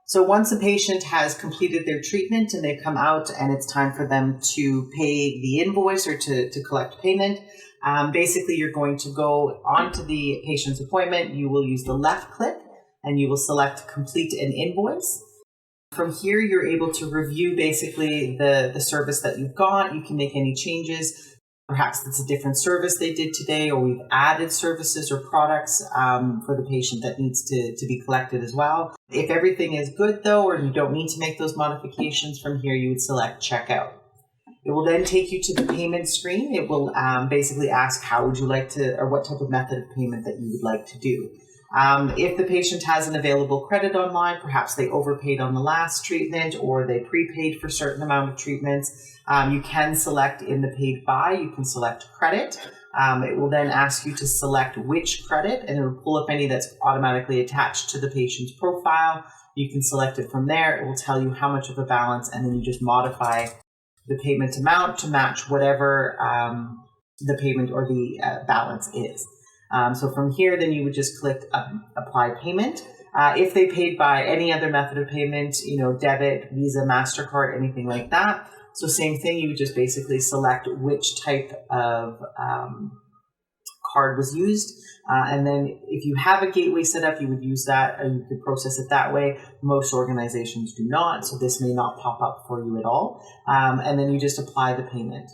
So once a patient has completed their treatment and they've come out and it's time for them to pay the invoice or to collect payment, basically you're going to go onto the patient's appointment. You will use the left click and you will select complete an invoice. From here, you're able to review basically the service that you've got. You can make any changes. Perhaps it's a different service they did today, or we've added services or products for the patient that needs to be collected as well. If everything is good though, or you don't need to make those modifications, from here you would select checkout. It will then take you to the payment screen. It will basically ask how would you like to, or what type of method of payment that you would like to do. If the patient has an available credit online, perhaps they overpaid on the last treatment or they prepaid for a certain amount of treatments, you can select in the paid by, you can select credit. It will then ask you to select which credit, and it will pull up any that's automatically attached to the patient's profile. You can select it from there. It will tell you how much of a balance, and then you just modify the payment amount to match whatever the payment or the balance is. So from here, then you would just click apply payment. If they paid by any other method of payment, debit, Visa, MasterCard, anything like that. So same thing, you would just basically select which type of card was used. And then if you have a gateway set up, you would use that, or you could process it that way. Most organizations do not, so this may not pop up for you at all. And then you just apply the payment.